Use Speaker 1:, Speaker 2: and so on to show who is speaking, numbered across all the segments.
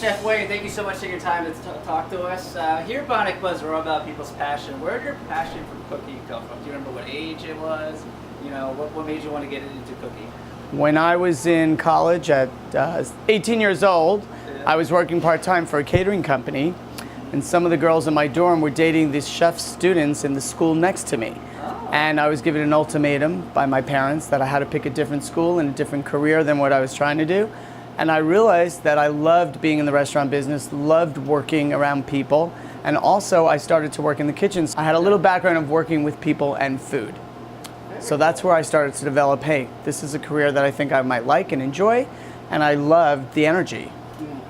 Speaker 1: Chef Wayne, thank you so much for your time to talk to us. Here at Bionic Buzz, we're all about people's passion. Where did your passion for cooking come from? Do you remember what age it was? You know, what made you want to get into cooking?
Speaker 2: When I was in college at 18 years old, I was working part-time for a catering company, and some of the girls in my dorm were dating these chef students in the school next to me. And I was given an ultimatum by my parents that I had to pick a different school and a different career than what I was trying to do. And I realized that I loved being in the restaurant business, loved working around people, and also I started to work in the kitchens. I had a little background of working with people and food. So that's where I started to develop, hey, this is a career that I think I might like and enjoy, and I loved the energy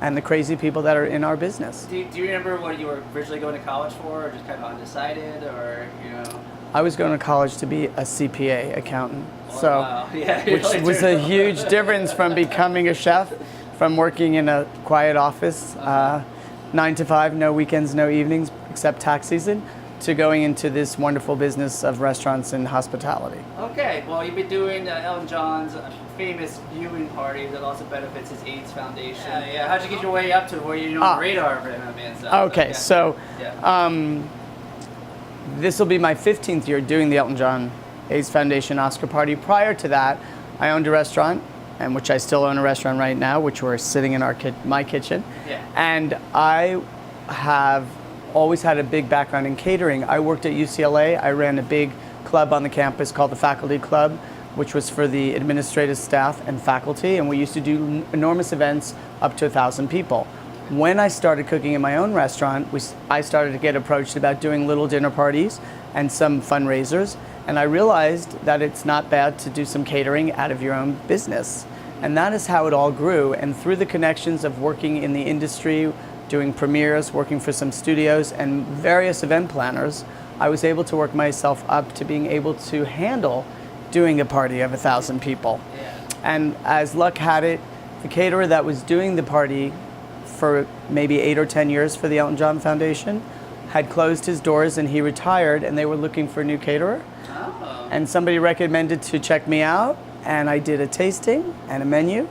Speaker 2: and the crazy people that are in our business.
Speaker 1: Do you remember what you were originally going to college for, or just kind of undecided, or, you know?
Speaker 2: I was going to college to be a CPA accountant, which
Speaker 1: really
Speaker 2: was a huge difference from becoming a chef, from working in a quiet office, 9 to 5, no weekends, no evenings, except tax season, to going into this wonderful business of restaurants and hospitality.
Speaker 1: Okay, well, you've been doing Elton John's famous viewing party that also benefits his AIDS Foundation. Yeah. How'd you get your way up to where you're on the radar for him and stuff?
Speaker 2: Okay, so this will be my 15th year doing the Elton John AIDS Foundation Oscar party. Prior to that, I owned a restaurant, and which I still own a restaurant right now, which we're sitting in my kitchen.
Speaker 1: Yeah.
Speaker 2: And I have always had a big background in catering. I worked at UCLA. I ran a big club on the campus called the Faculty Club, which was for the administrative staff and faculty, and we used to do enormous events up to 1,000 people. When I started cooking in my own restaurant, I started to get approached about doing little dinner parties and some fundraisers, and I realized that it's not bad to do some catering out of your own business. And that is how it all grew, and through the connections of working in the industry, doing premieres, working for some studios and various event planners, I was able to work myself up to being able to handle doing a party of 1,000 people.
Speaker 1: Yeah.
Speaker 2: And as luck had it, the caterer that was doing the party for maybe 8 or 10 years for the Elton John Foundation had closed his doors and he retired, and they were looking for a new caterer.
Speaker 1: Oh.
Speaker 2: And somebody recommended to check me out, and I did a tasting and a menu,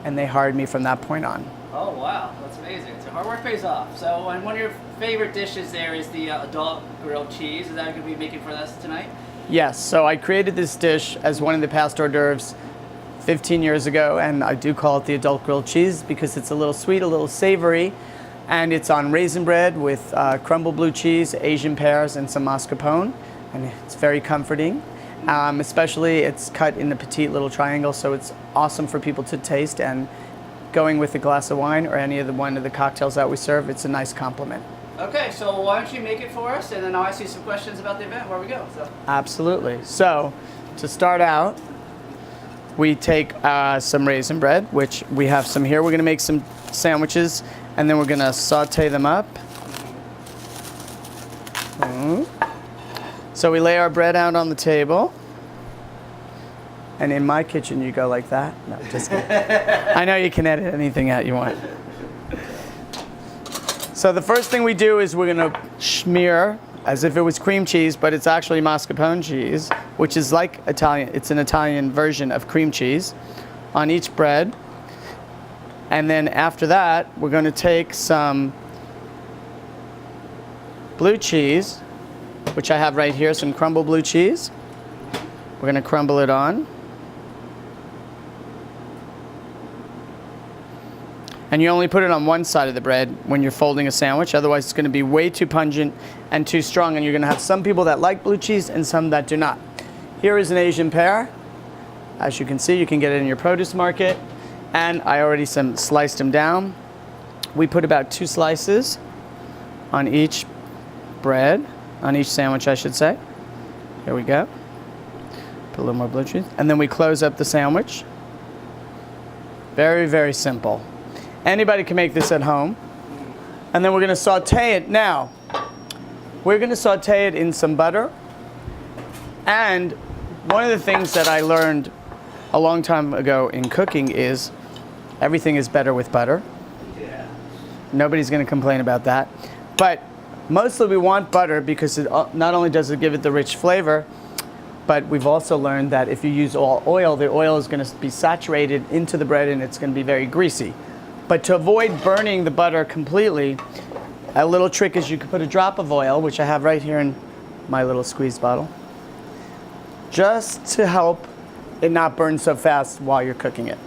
Speaker 2: and they hired me from that point on.
Speaker 1: Oh wow, that's amazing. So hard work pays off. So, and one of your favorite dishes there is the adult grilled cheese. Is that going to be making for us tonight?
Speaker 2: Yes, so I created this dish as one of the past hors d'oeuvres 15 years ago, and I do call it the adult grilled cheese because it's a little sweet, a little savory, and it's on raisin bread with crumbled blue cheese, Asian pears, and some mascarpone, and it's very comforting. Especially it's cut in a petite little triangle, so it's awesome for people to taste, and going with a glass of wine or any of one of the cocktails that we serve, it's a nice compliment.
Speaker 1: Okay, so why don't you make it for us, and then I'll ask you some questions about the event where we go. So.
Speaker 2: Absolutely. So, to start out, we take some raisin bread, which we have some here. We're going to make some sandwiches, and then we're going to saute them up. So we lay our bread out on the table. And in my kitchen, you go like that. No, just kidding. I know you can edit anything out you want. So the first thing we do is we're going to smear, as if it was cream cheese, but it's actually mascarpone cheese, which is like Italian. It's an Italian version of cream cheese on each bread. And then after that, we're going to take some blue cheese, which I have right here, some crumbled blue cheese. We're going to crumble it on. And you only put it on one side of the bread when you're folding a sandwich, otherwise it's going to be way too pungent and too strong, and you're going to have some people that like blue cheese and some that do not. Here is an Asian pear. As you can see, you can get it in your produce market, and I already sliced them down. We put about 2 slices on each bread, on each sandwich I should say. Here we go. Put a little more blue cheese, and then we close up the sandwich. Very, very simple. Anybody can make this at home. And then we're going to saute it now. We're going to saute it in some butter. And one of the things that I learned a long time ago in cooking is everything is better with butter.
Speaker 1: Yeah.
Speaker 2: Nobody's going to complain about that. But mostly we want butter because it not only does it give it the rich flavor, but we've also learned that if you use all oil, the oil is going to be saturated into the bread and it's going to be very greasy. But to avoid burning the butter completely, a little trick is you can put a drop of oil, which I have right here in my little squeeze bottle, just to help it not burn so fast while you're cooking it.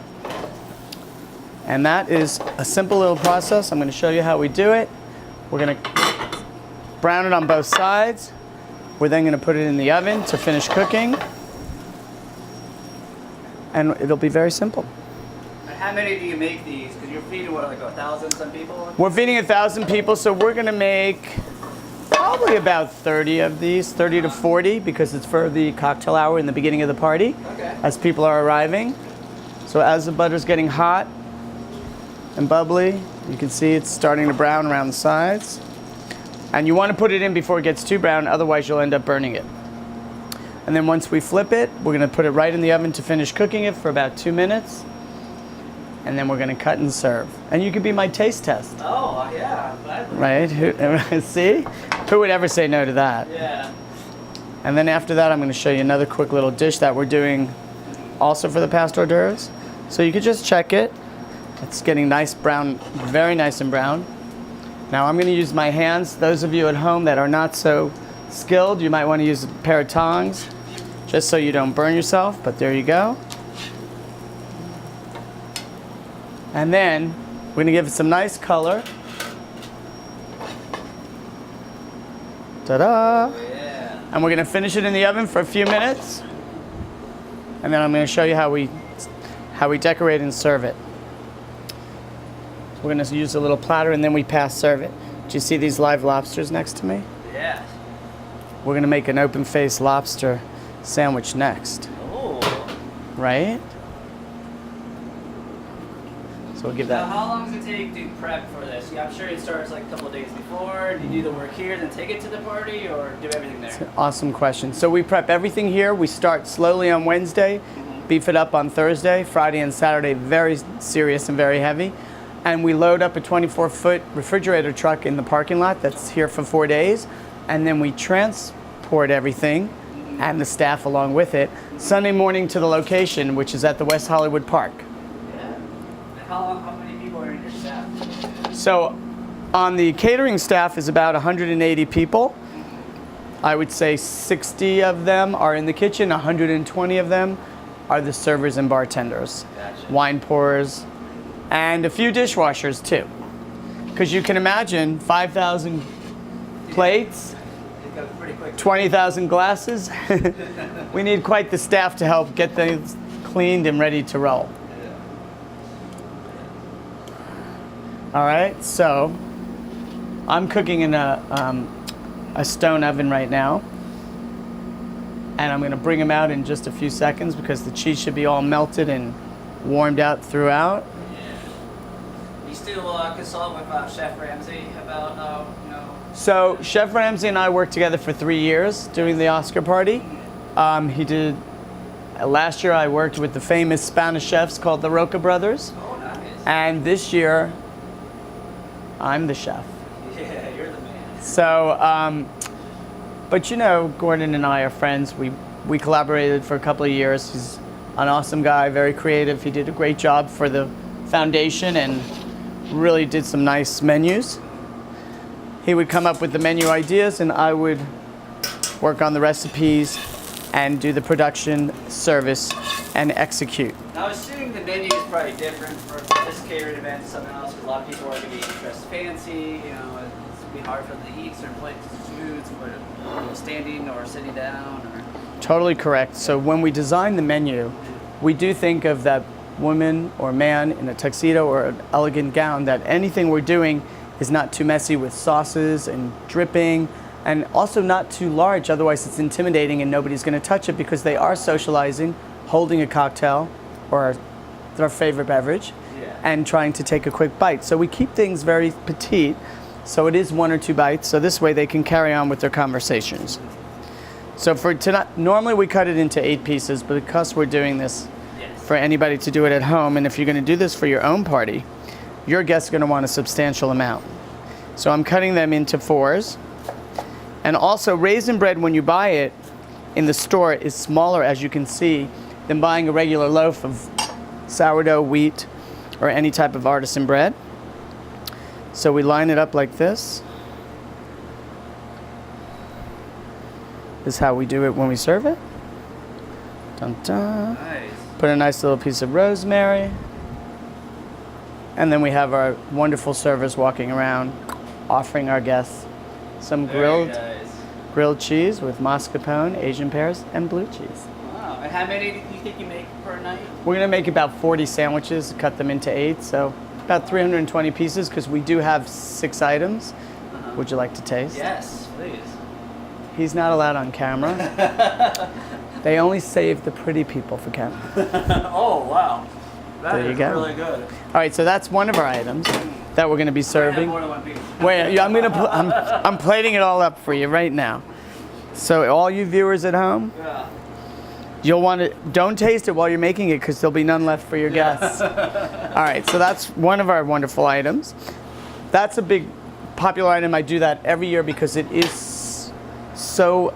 Speaker 2: And that is a simple little process. I'm going to show you how we do it. We're going to brown it on both sides. We're then going to put it in the oven to finish cooking. And it'll be very simple.
Speaker 1: And how many do you make these? Because you're feeding, what, like 1,000 some people?
Speaker 2: We're feeding 1,000 people, so we're going to make probably about 30 of these, 30 to 40, because it's for the cocktail hour in the beginning of the party,
Speaker 1: Okay.
Speaker 2: as people are arriving. So as the butter's getting hot and bubbly, you can see it's starting to brown around the sides. And you want to put it in before it gets too brown, otherwise you'll end up burning it. And then once we flip it, we're going to put it right in the oven to finish cooking it for about 2 minutes. And then we're going to cut and serve. And you could be my taste test.
Speaker 1: Oh, yeah, gladly.
Speaker 2: Right? See? Who would ever say no to that?
Speaker 1: Yeah.
Speaker 2: And then after that, I'm going to show you another quick little dish that we're doing also for the past hors d'oeuvres. So you could just check it. It's getting nice brown, very nice and brown. Now I'm going to use my hands. Those of you at home that are not so skilled, you might want to use a pair of tongs just so you don't burn yourself, but there you go. And then we're going to give it some nice color. Ta-da!
Speaker 1: Yeah.
Speaker 2: And we're going to finish it in the oven for a few minutes. And then I'm going to show you how we decorate and serve it. So we're going to use a little platter and then we pass serve it. Do you see these live lobsters next to me?
Speaker 1: Yeah.
Speaker 2: We're going to make an open-faced lobster sandwich next.
Speaker 1: Oh.
Speaker 2: Right? So we'll give
Speaker 1: Now,
Speaker 2: that.
Speaker 1: how long does it take to prep for this? Yeah, I'm sure it starts like a couple of days before. Do you do the work here, then take it to the party, or do everything there?
Speaker 2: It's an awesome question. So we prep everything here. We start slowly on Wednesday, beef it up on Thursday, Friday and Saturday, very serious and very heavy. And we load up a 24-foot refrigerator truck in the parking lot that's here for 4 days. And then we transport everything and the staff along with it Sunday morning to the location, which is at the West Hollywood Park.
Speaker 1: Yeah. And how many people are in your staff?
Speaker 2: So on the catering staff is about 180 people. I would say 60 of them are in the kitchen, 120 of them are the servers and bartenders,
Speaker 1: Gotcha.
Speaker 2: wine pourers, and a few dishwashers too. Because you can imagine 5,000 plates,
Speaker 1: It goes pretty quick.
Speaker 2: 20,000 glasses. We need quite the staff to help get things cleaned and ready to roll. All right, so I'm cooking in a stone oven right now. And I'm going to bring them out in just a few seconds because the cheese should be all melted and warmed out throughout.
Speaker 1: You still consult with Chef Ramsay about,
Speaker 2: So Chef Ramsay and I worked together for 3 years doing the Oscar party. He did, last year I worked with the famous Spanish chefs called the Roca Brothers.
Speaker 1: Oh, nice.
Speaker 2: And this year, I'm the chef.
Speaker 1: Yeah, you're the man.
Speaker 2: So, but you know, Gordon and I are friends. We collaborated for a couple of years. He's an awesome guy, very creative. He did a great job for the foundation and really did some nice menus. He would come up with the menu ideas and I would work on the recipes and do the production, service, and execute.
Speaker 1: Now, I assume the menu is probably different for this catering event to something else, because a lot of people are going to be dressed fancy, it's going to be hard for them to eat certain places, foods, whether standing or sitting down. Or...
Speaker 2: Totally correct. So when we design the menu, we do think of that woman or man in a tuxedo or an elegant gown, that anything we're doing is not too messy with sauces and dripping, and also not too large, otherwise it's intimidating and nobody's going to touch it because they are socializing, holding a cocktail or their favorite beverage, and trying to take a quick bite. So we keep things very petite, so it is 1 or 2 bites, so this way they can carry on with their conversations. So for tonight, normally we cut it into 8 pieces, but because we're doing this for anybody to do it at home, and if you're going to do this for your own party, your guests are going to want a substantial amount. So I'm cutting them into 4s. And also, raisin bread, when you buy it in the store, is smaller, as you can see, than buying a regular loaf of sourdough wheat or any type of artisan bread. So we line it up like this. This is how we do it when we serve it. Dun, dun.
Speaker 1: Nice.
Speaker 2: Put a nice little piece of rosemary. And then we have our wonderful servers walking around, offering our guests some grilled cheese with mascarpone, Asian pears, and blue cheese.
Speaker 1: Wow. And how many do you think you make per night?
Speaker 2: We're gonna make about 40 sandwiches, cut them into 8, so about 320 pieces because we do have 6 items. Would you like to taste?
Speaker 1: Yes, please.
Speaker 2: He's not allowed on camera. They only save the pretty people for camera.
Speaker 1: Oh, wow.
Speaker 2: There you go.
Speaker 1: Really good.
Speaker 2: All right, so that's one of our items that we're gonna be serving.
Speaker 1: More than one piece.
Speaker 2: Wait, I'm plating it all up for you right now. So all you viewers at home,
Speaker 1: Yeah.
Speaker 2: you'll want to, don't taste it while you're making it because there'll be none left for your guests. All right, so that's one of our wonderful items. That's a big popular item. I do that every year because it is so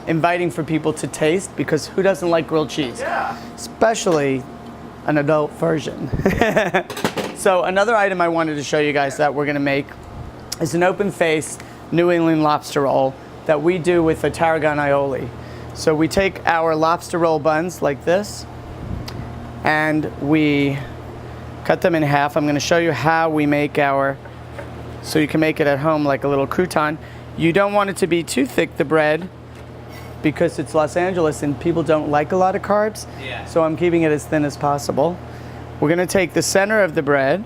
Speaker 2: inviting for people to taste, because who doesn't like grilled cheese?
Speaker 1: Yeah.
Speaker 2: Especially an adult version. So another item I wanted to show you guys that we're gonna make is an open face New England lobster roll that we do with a tarragon aioli. So we take our lobster roll buns like this and we cut them in half. I'm gonna show you how we make our, so you can make it at home like a little crouton. You don't want it to be too thick, the bread, because it's Los Angeles and people don't like a lot of carbs.
Speaker 1: Yeah.
Speaker 2: So I'm keeping it as thin as possible. We're gonna take the center of the bread,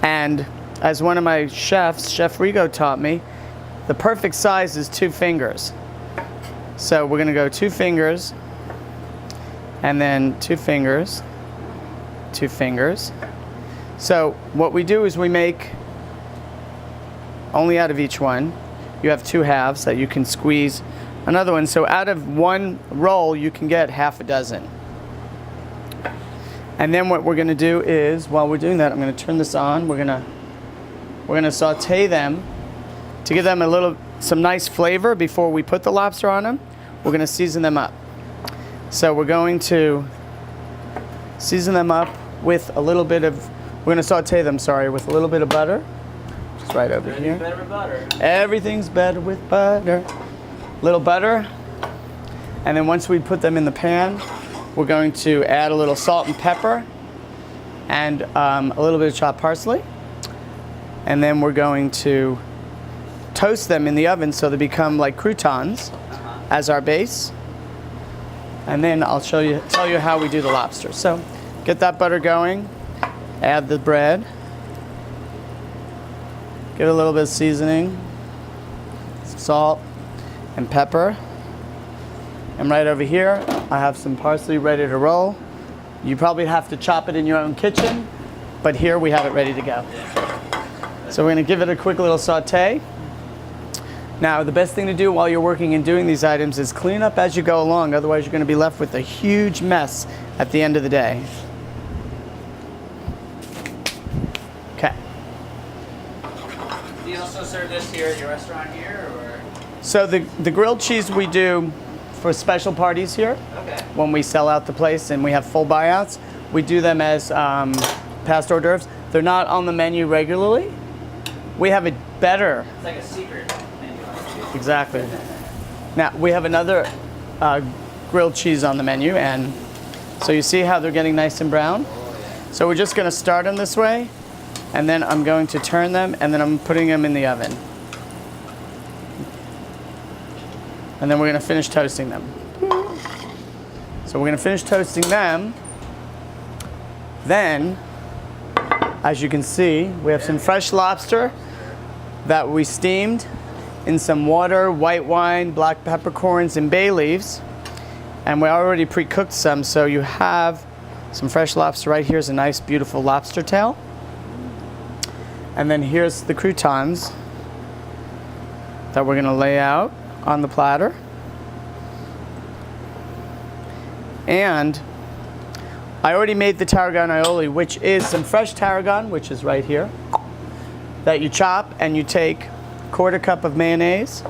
Speaker 2: and as one of my chefs, Chef Rigo, taught me, the perfect size is 2 fingers. So we're gonna go 2 fingers, and then 2 fingers, 2 fingers. So what we do is we make, only out of each one, you have 2 halves that you can squeeze another one. So out of one roll, you can get half a dozen. And then what we're gonna do is, while we're doing that, I'm gonna turn this on. We're gonna saute them to give them some nice flavor before we put the lobster on them. We're gonna season them up. So we're going to season them up with a little bit of, we're gonna saute them, sorry, with a little bit of butter. Just right over here.
Speaker 1: Better with butter.
Speaker 2: Everything's better with butter. Little butter. And then once we put them in the pan, we're going to add a little salt and pepper and a little bit of chopped parsley. And then we're going to toast them in the oven so they become like croutons as our base. And then I'll tell you how we do the lobster. So get that butter going, add the bread, give it a little bit of seasoning, salt and pepper. And right over here, I have some parsley ready to roll. You probably have to chop it in your own kitchen, but here we have it ready to go. So we're gonna give it a quick little saute. Now, the best thing to do while you're working and doing these items is clean up as you go along, otherwise you're gonna be left with a huge mess at the end of the day. Okay.
Speaker 1: Do you also serve this here at your restaurant here, or?
Speaker 2: So the grilled cheese we do for special parties here.
Speaker 1: Okay.
Speaker 2: When we sell out the place and we have full buyouts, we do them as past hors d'oeuvres. They're not on the menu regularly. We have a better.
Speaker 1: It's like a secret menu.
Speaker 2: Exactly. Now we have another grilled cheese on the menu, and so you see how they're getting nice and brown.
Speaker 1: Oh, yeah.
Speaker 2: So we're just going to start them this way, and then I'm going to turn them, and then I'm putting them in the oven. And then we're going to finish toasting them. So we're going to finish toasting them. Then, as you can see, we have some fresh lobster that we steamed in some water, white wine, black peppercorns, and bay leaves. And we already pre-cooked some, so you have some fresh lobster. Right here's a nice, beautiful lobster tail. And then here's the croutons that we're going to lay out on the platter. And I already made the tarragon aioli, which is some fresh tarragon, which is right here, that you chop, and you take a 1/4 cup of mayonnaise,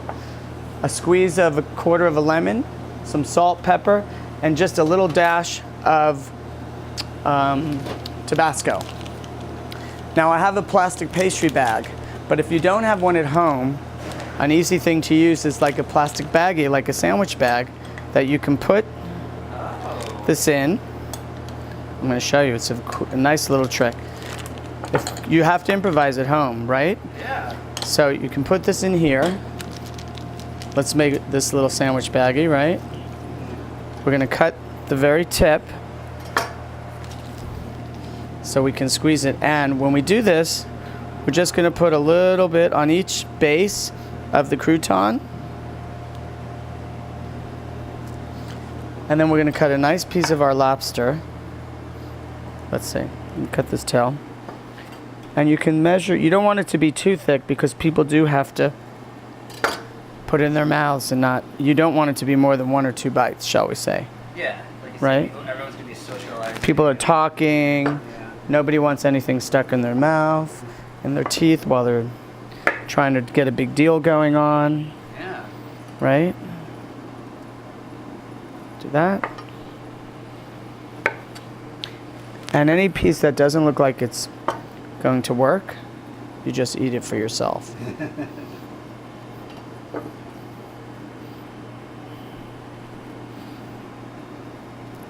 Speaker 2: a squeeze of a 1/4 of a lemon, some salt, pepper, and just a little dash of Tabasco. Now I have a plastic pastry bag, but if you don't have one at home, an easy thing to use is like a plastic baggie, like a sandwich bag, that you can put this in. I'm going to show you. It's a nice little trick. If you have to improvise at home, right?
Speaker 1: Yeah.
Speaker 2: So you can put this in here. Let's make this little sandwich baggie, right? We're going to cut the very tip so we can squeeze it. And when we do this, we're just going to put a little bit on each base of the crouton. And then we're going to cut a nice piece of our lobster. Let's see. Cut this tail. And you can measure. You don't want it to be too thick because people do have to put it in their mouths and not. You don't want it to be more than 1 or 2 bites, shall we say?
Speaker 1: Yeah. Like you
Speaker 2: right.
Speaker 1: said, everyone's gonna be socialized.
Speaker 2: People are talking.
Speaker 1: Yeah.
Speaker 2: Nobody wants anything stuck in their mouth, in their teeth while they're trying to get a big deal going on.
Speaker 1: Yeah.
Speaker 2: Right? Do that. And any piece that doesn't look like it's going to work, you just eat it for yourself.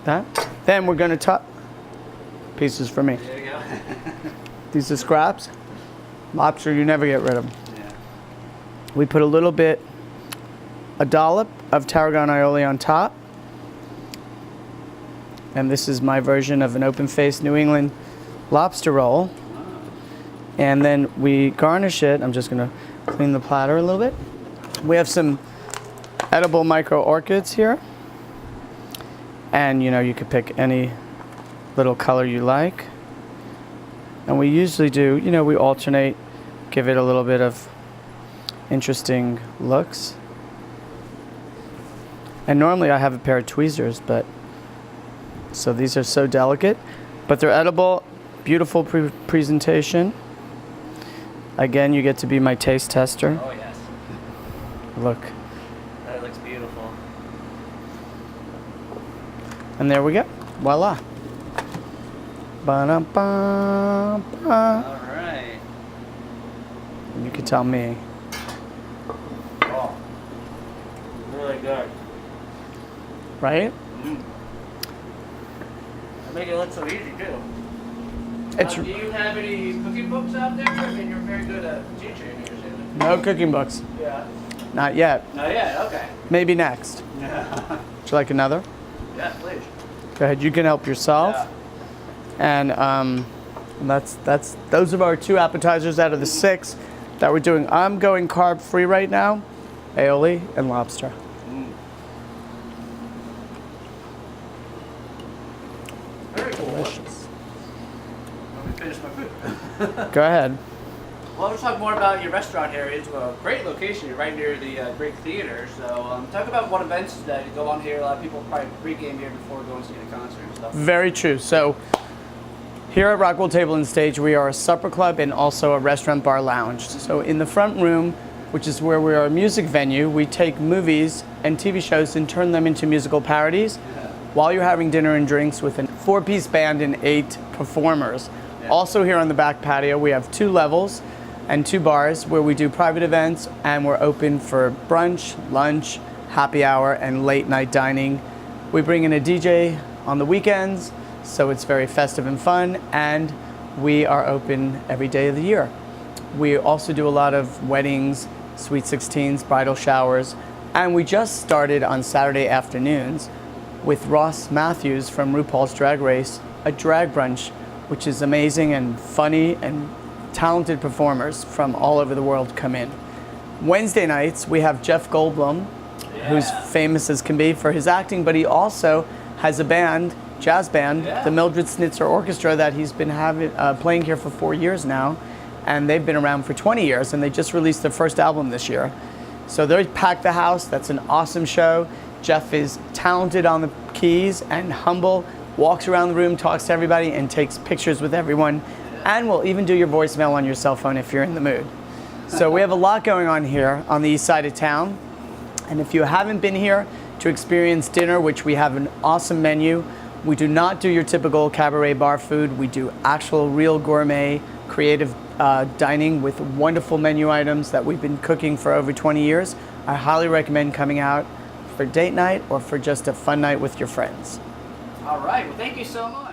Speaker 2: That. Then we're going to top pieces for me.
Speaker 1: There you go.
Speaker 2: These are scraps. Lobster, you never get rid of them.
Speaker 1: Yeah.
Speaker 2: We put a dollop of tarragon aioli on top. And this is my version of an open-faced New England lobster roll. And then we garnish it. I'm just going to clean the platter a little bit. We have some edible micro orchids here. And you could pick any little color you like. And we usually do, we alternate, give it a little bit of interesting looks. And normally I have a pair of tweezers, but so these are so delicate, but they're edible. Beautiful presentation. Again, you get to be my taste tester.
Speaker 1: Oh yes.
Speaker 2: Look.
Speaker 1: That looks beautiful.
Speaker 2: And there we go. Voila. Ba-dum-bum, ba.
Speaker 1: All right.
Speaker 2: And you can tell me.
Speaker 1: Oh. Really good.
Speaker 2: Right?
Speaker 1: Make it look so easy too.
Speaker 2: It's
Speaker 1: Do you have any cooking books out there? I mean, you're very good at teaching usually.
Speaker 2: no cooking books.
Speaker 1: Yeah.
Speaker 2: Not yet.
Speaker 1: Not yet. Okay.
Speaker 2: Maybe next.
Speaker 1: Yeah.
Speaker 2: Would you like another?
Speaker 1: Yeah, please.
Speaker 2: Go ahead. You can help yourself.
Speaker 1: Yeah.
Speaker 2: And those are our 2 appetizers out of the 6 that we're doing. I'm going carb free right now. Aioli and lobster.
Speaker 1: Very cool.
Speaker 2: Delicious.
Speaker 1: Let me finish my food.
Speaker 2: Go ahead.
Speaker 1: Well, let's talk more about your restaurant here. It's a great location. You're right near the Great Theater. So talk about what events that go on here. A lot of people probably pregame here before going to see the concert and stuff.
Speaker 2: Very true. So here at Rockwell Table and Stage, we are a supper club and also a restaurant bar lounge. So in the front room, which is where we are a music venue, we take movies and TV shows and turn them into musical parodies while you're having dinner and drinks with a 4-piece band and 8 performers. Yeah. Also here on the back patio, we have 2 levels and 2 bars where we do private events, and we're open for brunch, lunch, happy hour, and late night dining. We bring in a DJ on the weekends, so it's very festive and fun, and we are open every day of the year. We also do a lot of weddings, sweet 16s, bridal showers, and we just started on Saturday afternoons with Ross Matthews from RuPaul's Drag Race, a drag brunch, which is amazing and funny, and talented performers from all over the world come in. Wednesday nights, we have Jeff Goldblum, who's famous as can be for his acting, but he also has a band, jazz band, the Mildred Snitzer Orchestra, that he's been playing here for 4 years now, and they've been around for 20 years, and they just released their first album this year. So they packed the house. That's an awesome show. Jeff is talented on the keys and humble, walks around the room, talks to everybody, and takes pictures with everyone, and will even do your voicemail on your cell phone if you're in the mood. So we have a lot going on here on the east side of town. And if you haven't been here to experience dinner, which we have an awesome menu, We do not do your typical cabaret bar food. We do actual, real gourmet, creative dining with wonderful menu items that we've been cooking for over 20 years. I highly recommend coming out for date night or for just a fun night with your friends.
Speaker 1: All right. Well, thank you so much.